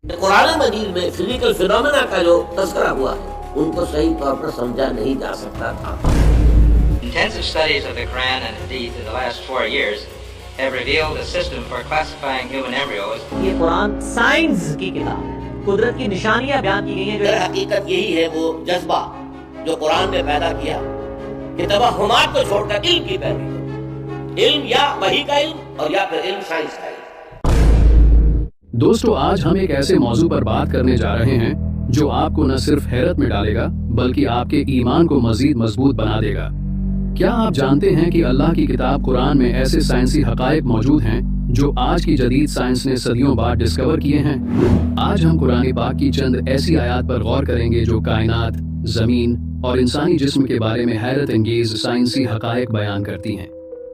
قرآن مجید میں physical phenomena کا جو تذکرہ ہوا ہے ان کو صحیح طور پر سمجھا نہیں جا سکتا تھا. Intensive studies of the Quran and Hadith in the last 4 years have revealed a system for classifying human embryos. یہ قرآن سائنس کی کتاب ہے، قدرت کی نشانیاں بیان کی گئی ہیں. در حقیقت یہی ہے وہ جذبہ جو قرآن نے پیدا کیا کہ توہمات کو چھوڑ کر علم کی پیروی کرو. علم یا وحی کا علم اور یا پھر علم سائنس کا علم. دوستو، آج ہم ایک ایسے موضوع پر بات کرنے جا رہے ہیں جو آپ کو نہ صرف حیرت میں ڈالے گا بلکہ آپ کے ایمان کو مزید مضبوط بنا دے گا. کیا آپ جانتے ہیں کہ اللہ کی کتاب قرآن میں ایسے سائنسی حقائق موجود ہیں جو آج کی جدید سائنس نے صدیوں بعد ڈسکور کیے ہیں؟ آج ہم قرآن پاک کی چند ایسی آیات پر غور کریں گے جو کائنات، زمین اور انسانی جسم کے بارے میں حیرت انگیز سائنسی حقائق بیان کرتی ہیں.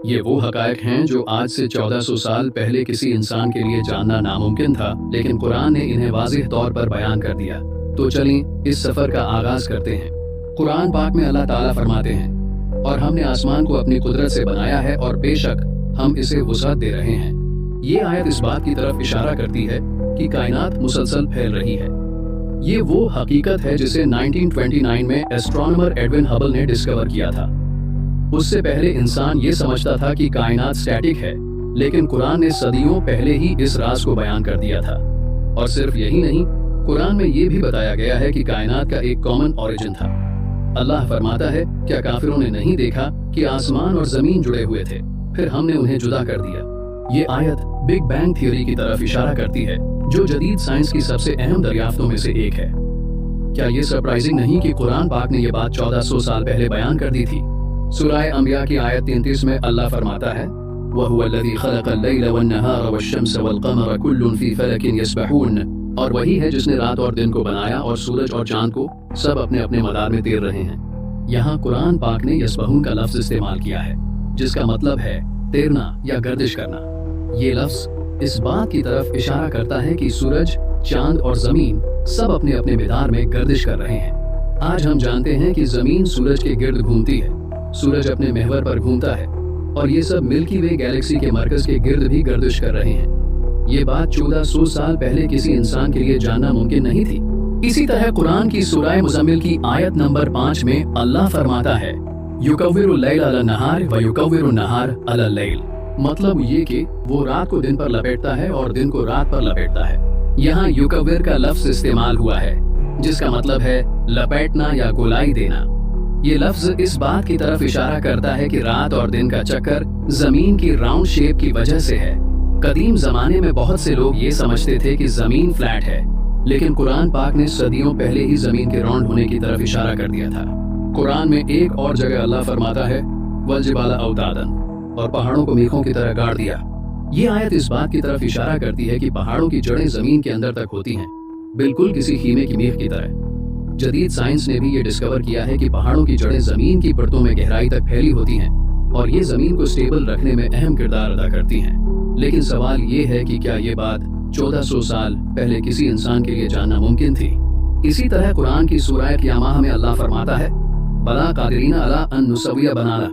یہ وہ حقائق ہیں جو آج سے 1400 سال پہلے کسی انسان کے لیے جاننا ناممکن تھا، لیکن قرآن نے انہیں واضح طور پر بیان کر دیا. تو چلیں اس سفر کا آغاز کرتے ہیں. قرآن پاک میں اللہ تعالیٰ فرماتے ہیں، اور ہم نے آسمان کو اپنی قدرت سے بنایا ہے اور بے شک ہم اسے وسعت دے رہے ہیں. یہ آیت اس بات کی طرف اشارہ کرتی ہے کہ کائنات مسلسل پھیل رہی ہے. یہ وہ حقیقت ہے جسے 1929 میں ایسٹرونومر ایڈون ہبل نے ڈسکور کیا تھا. اس سے پہلے انسان یہ سمجھتا تھا کہ کائنات سٹیٹک ہے، لیکن قرآن نے صدیوں پہلے ہی اس راز کو بیان کر دیا تھا. اور صرف یہی نہیں، قرآن میں یہ بھی بتایا گیا ہے کہ کائنات کا ایک کامن اوریجن تھا. اللہ فرماتا ہے، کیا کافروں نے نہیں دیکھا کہ آسمان اور زمین جڑے ہوئے تھے، پھر ہم نے انہیں جدا کر دیا. یہ آیت بگ بینگ تھیوری کی طرف اشارہ کرتی ہے جو جدید سائنس کی سب سے اہم دریافتوں میں سے ایک ہے. کیا یہ سرپرائزنگ نہیں کہ قرآن پاک نے یہ بات 1400 سال پہلے بیان کر دی تھی؟ سورہ انبیاء کی آیت 33 میں اللہ فرماتا ہے، وَهُوَ الَّذِي خَلَقَ اللَّيْلَ وَالنَّهَارَ وَالشَّمْسَ وَالْقَمَرَ كُلٌّ فِي فَلَكٍ يَسْبَحُونَ. اور وہی ہے جس نے رات اور دن کو بنایا اور سورج اور چاند کو، سب اپنے اپنے مدار میں تیر رہے ہیں. یہاں قرآن پاک نے یسبحون کا لفظ استعمال کیا ہے جس کا مطلب ہے تیرنا یا گردش کرنا. یہ لفظ اس بات کی طرف اشارہ کرتا ہے کہ سورج، چاند اور زمین سب اپنے اپنے مدار میں گردش کر رہے ہیں. آج ہم جانتے ہیں کہ زمین سورج کے گرد گھومتی ہے، سورج اپنے محور پر گھومتا ہے، اور یہ سب ملکی وے گیلیکسی کے مرکز کے گرد بھی گردش کر رہے ہیں. یہ بات 1400 سال پہلے کسی انسان کے لیے جاننا ممکن نہیں تھی. اسی طرح قرآن کی سورہ مزمل کی آیت نمبر 5 میں اللہ فرماتا ہے، یکور اللیل علی النہار ویکور النہار علی اللیل. مطلب یہ کہ وہ رات کو دن پر لپیٹتا ہے اور دن کو رات پر لپیٹتا ہے. یہاں یکور کا لفظ استعمال ہوا ہے جس کا مطلب ہے لپیٹنا یا گولائی دینا. یہ لفظ اس بات کی طرف اشارہ کرتا ہے کہ رات اور دن کا چکر زمین کی راؤنڈ شیپ کی وجہ سے ہے. قدیم زمانے میں بہت سے لوگ یہ سمجھتے تھے کہ زمین فلیٹ ہے، لیکن قرآن پاک نے صدیوں پہلے ہی زمین کے راؤنڈ ہونے کی طرف اشارہ کر دیا تھا. قرآن میں ایک اور جگہ اللہ فرماتا ہے، والجبال اوتادا، اور پہاڑوں کو میخوں کی طرح گاڑ دیا. یہ آیت اس بات کی طرف اشارہ کرتی ہے کہ پہاڑوں کی جڑیں زمین کے اندر تک ہوتی ہیں، بالکل کسی خیمے کی میخ کی طرح. جدید سائنس نے بھی یہ ڈسکور کیا ہے کہ پہاڑوں کی جڑیں زمین کی پرتوں میں گہرائی تک پھیلی ہوتی ہیں اور یہ زمین کو سٹیبل رکھنے میں اہم کردار ادا کرتی ہیں. لیکن سوال یہ ہے کہ کیا یہ بات 1400 سال پہلے کسی انسان کے لیے جاننا ممکن تھی؟ اسی طرح قرآن کی سورہ قیامہ میں اللہ فرماتا ہے، بلا قادرین علی ان نسوی بنانا.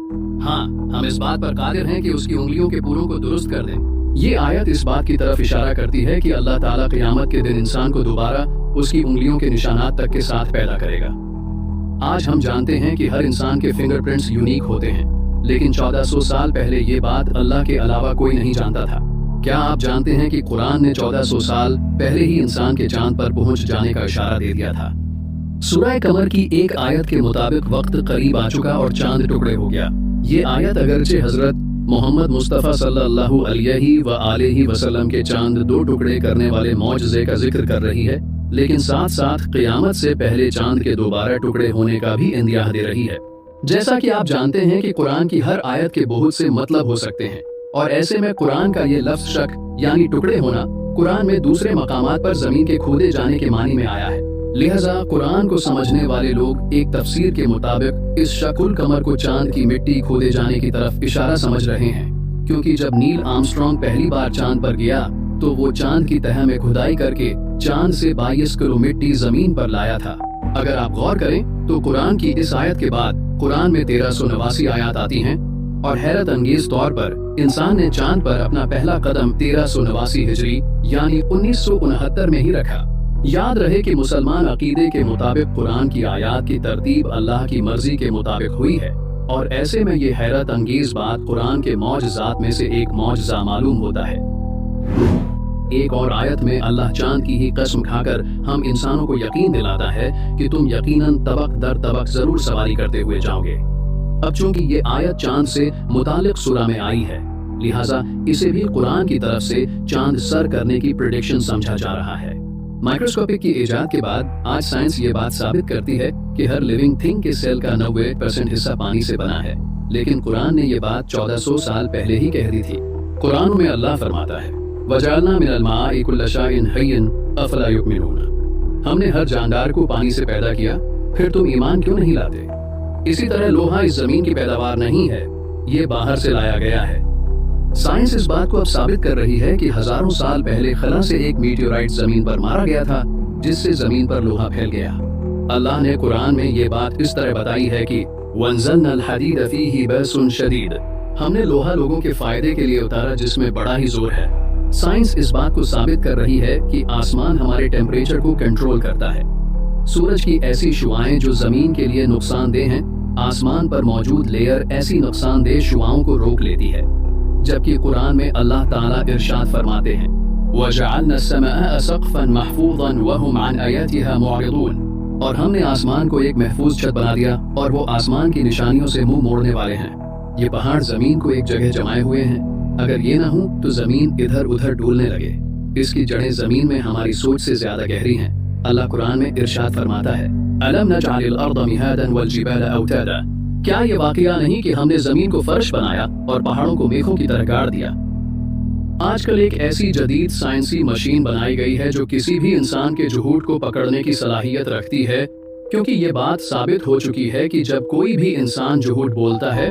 ہاں، ہم اس بات پر قادر ہیں کہ اس کی انگلیوں کے پوروں کو درست کر دیں. یہ آیت اس بات کی طرف اشارہ کرتی ہے کہ اللہ تعالیٰ قیامت کے دن انسان کو دوبارہ اس کی انگلیوں کے نشانات تک کے ساتھ پیدا کرے گا. آج ہم جانتے ہیں کہ ہر انسان کے فنگر پرنٹس یونیک ہوتے ہیں، لیکن 1400 سال پہلے یہ بات اللہ کے علاوہ کوئی نہیں جانتا تھا. کیا آپ جانتے ہیں کہ قرآن نے 1400 سال پہلے ہی انسان کے چاند پر پہنچ جانے کا اشارہ دے دیا تھا؟ سورہ قمر کی ایک آیت کے مطابق وقت قریب آ چکا اور چاند ٹکڑے ہو گیا. یہ آیت اگرچہ حضرت محمد مصطفیٰ صلی اللہ علیہ وآلہ وسلم کے چاند 2 ٹکڑے کرنے والے معجزے کا ذکر کر رہی ہے، لیکن ساتھ ساتھ قیامت سے پہلے چاند کے دوبارہ ٹکڑے ہونے کا بھی اندیہ دے رہی ہے. جیسا کہ آپ جانتے ہیں کہ قرآن کی ہر آیت کے بہت سے مطلب ہو سکتے ہیں، اور ایسے میں قرآن کا یہ لفظ شک یعنی ٹکڑے ہونا قرآن میں دوسرے مقامات پر زمین کے کھودے جانے کے معنی میں آیا ہے. لہذا قرآن کو سمجھنے والے لوگ ایک تفسیر کے مطابق اس شق القمر کو چاند کی مٹی کھودے جانے کی طرف اشارہ سمجھ رہے ہیں، کیونکہ جب نیل آرمسٹرانگ پہلی بار چاند پر گیا تو وہ چاند کی تہہ میں کھدائی کر کے چاند سے 22 کلو مٹی زمین پر لایا تھا. اگر آپ غور کریں تو قرآن کی اس آیت کے بعد قرآن میں 1389 آیات آتی ہیں اور حیرت انگیز طور پر انسان نے چاند پر اپنا پہلا قدم 1389 ہجری یعنی 1969 میں ہی رکھا۔ یاد رہے کہ مسلمان عقیدے کے مطابق قرآن کی آیات کی ترتیب اللہ کی مرضی کے مطابق ہوئی ہے، اور ایسے میں یہ حیرت انگیز بات قرآن کے معجزات میں سے ایک معجزہ معلوم ہوتا ہے۔ ایک اور آیت میں اللہ چاند کی ہی قسم کھا کر ہم انسانوں کو یقین دلاتا ہے کہ تم یقیناً طبق در طبق ضرور سواری کرتے ہوئے جاؤ گے۔ اب چونکہ یہ آیت چاند سے متعلق سورہ میں آئی ہے، لہٰذا اسے بھی قرآن کی طرف سے چاند سر کرنے کی پریڈکشن سمجھا جا رہا ہے۔ مائکروسکوپک کی ایجاد کے بعد آج سائنس یہ بات ثابت کرتی ہے کہ ہر لیونگ تھنگ کے سیل کا 90% حصہ پانی سے بنا ہے، لیکن قرآن نے یہ بات 1400 سال پہلے ہی کہہ دی تھی۔ قرآن میں اللہ فرماتا ہے وَجَعَلْنَا مِنَ الْمَاءِ كُلَّ شَيْءٍ حَيٍّ أَفَلَا يُؤْمِنُونَ، ہم نے ہر جاندار کو پانی سے پیدا کیا، پھر تم ایمان کیوں نہیں لاتے؟ اسی طرح لوہا اس زمین کی پیداوار نہیں ہے، یہ باہر سے لایا گیا ہے۔ سائنس اس بات کو اب ثابت کر رہی ہے کہ ہزاروں سال پہلے خلا سے ایک میٹیورائٹ زمین پر مارا گیا تھا، جس سے زمین پر لوہا پھیل گیا۔ اللہ نے قرآن میں یہ بات اس طرح بتائی ہے کہ وَأَنزَلْنَا الْحَدِيدَ فِيهِ بَأْسٌ شَدِيدٌ، ہم نے لوہا لوگوں کے فائدے کے لیے اتارا جس میں بڑا ہی زور ہے۔ سائنس اس بات کو ثابت کر رہی ہے کہ آسمان ہمارے ٹیمپریچر کو کنٹرول کرتا ہے۔ سورج کی ایسی شعاعیں جو زمین کے لیے نقصان دہ ہیں، آسمان پر موجود لیئر ایسی نقصان دہ شعاؤں کو روک لیتی ہے، جبکہ قرآن میں اللہ تعالیٰ ارشاد فرماتے ہیں وَجَعَلْنَا السَّمَاءَ سَقْفًا مَحْفُوظًا وَهُمْ عَنْ آيَاتِهَا مُعْرِضُونَ، اور ہم نے آسمان کو ایک محفوظ چھت بنا دیا اور وہ آسمان کی نشانیوں سے منہ موڑنے والے ہیں۔ یہ پہاڑ زمین کو ایک جگہ جمائے ہوئے ہیں، اگر یہ نہ ہوں تو زمین ادھر ادھر ڈولنے لگے۔ اس کی جڑیں زمین میں ہماری سوچ سے زیادہ گہری ہیں۔ اللہ قرآن میں ارشاد فرماتا ہے أَلَمْ نَجْعَلِ الْأَرْضَ مِهَادًا وَالْجِبَالَ أَوْتَادًا، کیا یہ واقعہ نہیں کہ ہم نے زمین کو فرش بنایا اور پہاڑوں کو میخوں کی طرح گاڑ دیا۔ آج کل ایک ایسی جدید سائنسی مشین بنائی گئی ہے جو کسی بھی انسان کے جھوٹ کو پکڑنے کی صلاحیت رکھتی ہے، کیونکہ یہ بات ثابت ہو چکی ہے کہ جب کوئی بھی انسان جھوٹ بولتا ہے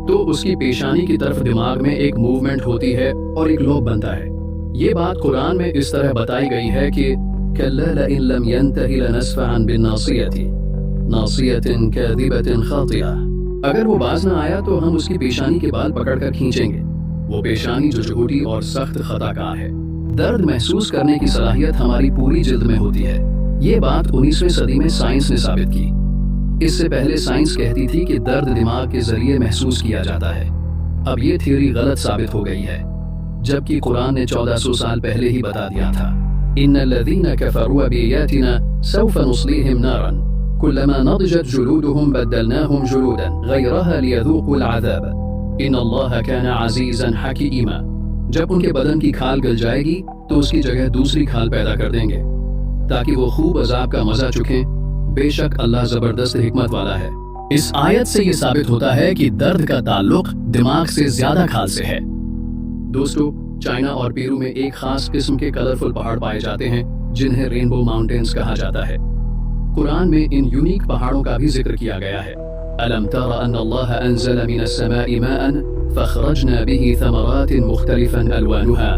تو اس کی پیشانی کی طرف دماغ میں ایک موومنٹ ہوتی ہے اور ایک لوب بنتا ہے۔ یہ بات قرآن میں اس طرح بتائی گئی ہے کہ كَلَّا لَئِن لَّمْ يَنْتَهِ لَنَسْفَعًا بِالنَّاصِيَةِ نَاصِيَةٍ كَاذِبَةٍ خَاطِئَةٍ، اگر وہ باز نہ آیا تو ہم اس کی پیشانی کے بال پکڑ کر کھینچیں گے، وہ پیشانی جو جھوٹی اور سخت خطا کار ہے۔ درد محسوس کرنے کی صلاحیت ہماری پوری جلد میں ہوتی ہے۔ یہ بات 19ویں صدی میں سائنس نے ثابت کی۔ اس سے پہلے سائنس کہتی تھی کہ درد دماغ کے ذریعے محسوس کیا جاتا ہے۔ اب یہ تھیوری غلط ثابت ہو گئی ہے، جبکہ قرآن نے 1400 سال پہلے ہی بتا دیا تھا إِنَّ الَّذِينَ كَفَرُوا بِآيَاتِنَا سَوْفَ نُصْلِيهِمْ نَارًا كُلَّمَا نَضِجَتْ جُلُودُهُم بَدَّلْنَاهُمْ جُلُودًا غَيْرَهَا لِيَذُوقُوا الْعَذَابَ إِنَّ اللَّهَ كَانَ عَزِيزًا حَكِيمًا، جب ان کے بدن کی کھال گل جائے گی تو اس کی جگہ دوسری کھال پیدا کر دیں گے تاکہ وہ خوب عذاب کا مزہ چکھیں، بے شک اللہ زبردست حکمت والا ہے۔ اس آیت سے یہ ثابت ہوتا ہے کہ درد کا تعلق دماغ سے زیادہ کھال سے ہے۔ دوستو، چائنا اور پیرو میں ایک خاص قسم کے کلرفل پہاڑ پائے جاتے ہیں جنہیں رینبو ماؤنٹینز کہا جاتا ہے۔ قرآن میں ان یونیک پہاڑوں کا بھی ذکر کیا گیا ہے۔ أَلَمْ تَرَ أَنَّ اللَّهَ أَنزَلَ مِنَ السَّمَاءِ مَاءً فَأَخْرَجْنَا بِهِ ثَمَرَاتٍ مُخْتَلِفًا أَلْوَانُهَا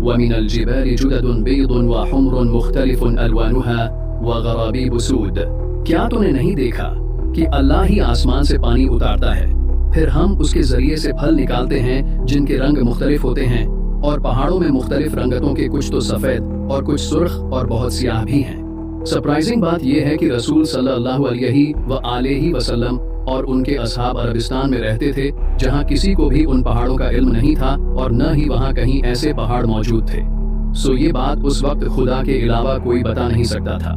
وَمِنَ الْجِبَالِ جُدَدٌ بِيضٌ وَحُمْرٌ مُخْتَلِفٌ أَلْوَانُهَا وَغَرَابِيبُ سُودٌ، کیا تو نے نہیں دیکھا کہ اللہ ہی آسمان سے پانی اتارتا ہے، پھر ہم اس کے ذریعے سے پھل نکالتے ہیں جن کے رنگ مختلف ہوتے ہیں، اور پہاڑوں میں مختلف رنگتوں کے کچھ تو سفید اور کچھ سرخ اور بہت سیاہ بھی ہیں۔ سرپرائزنگ بات یہ ہے کہ رسول صلی اللہ علیہ وآلہ وسلم اور ان کے اصحاب عربستان میں رہتے تھے جہاں کسی کو بھی ان پہاڑوں کا علم نہیں تھا اور نہ ہی وہاں کہیں ایسے پہاڑ موجود تھے۔ سو یہ بات اس وقت خدا کے علاوہ کوئی بتا نہیں سکتا تھا۔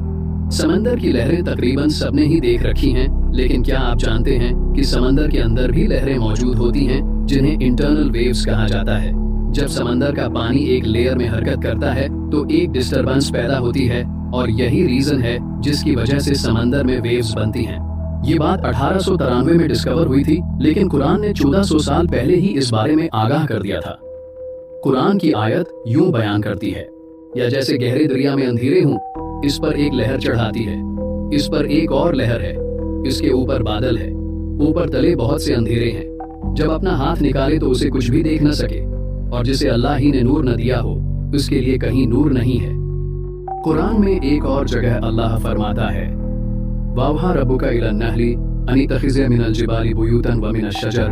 سمندر کی لہریں تقریباً سب نے ہی دیکھ رکھی ہیں، لیکن کیا آپ جانتے ہیں کہ سمندر کے اندر بھی لہریں موجود ہوتی ہیں جنہیں انٹرنل ویوز کہا جاتا ہے۔ جب سمندر کا پانی ایک لیئر میں حرکت کرتا ہے تو ایک ڈسٹربنس پیدا ہوتی ہے، اور یہی ریزن ہے جس کی وجہ سے سمندر میں ویوز بنتی ہیں۔ یہ بات 1893 میں ڈسکور ہوئی تھی، لیکن قرآن نے 1400 سال پہلے ہی اس بارے میں آگاہ کر دیا تھا۔ قرآن کی آیت یوں بیان کرتی ہے، یا جیسے گہرے دریا میں اندھیرے ہوں، اس پر ایک لہر چڑھاتی ہے، اس پر ایک اور لہر ہے، اس کے اوپر بادل ہے، اوپر تلے بہت سے اندھیرے ہیں، جب اپنا ہاتھ نکالے تو اسے کچھ بھی دیکھ نہ سکے، اور جسے اللہ ہی نے نور نہ دیا ہو اس کے لیے کہیں نور نہیں ہے۔ قرآن میں ایک اور جگہ اللہ فرماتا ہے وَأَوْحَىٰ رَبُّكَ إِلَى النَّحْلِ أَنِ اتَّخِذِي مِنَ الْجِبَالِ بُيُوتًا وَمِنَ الشَّجَرِ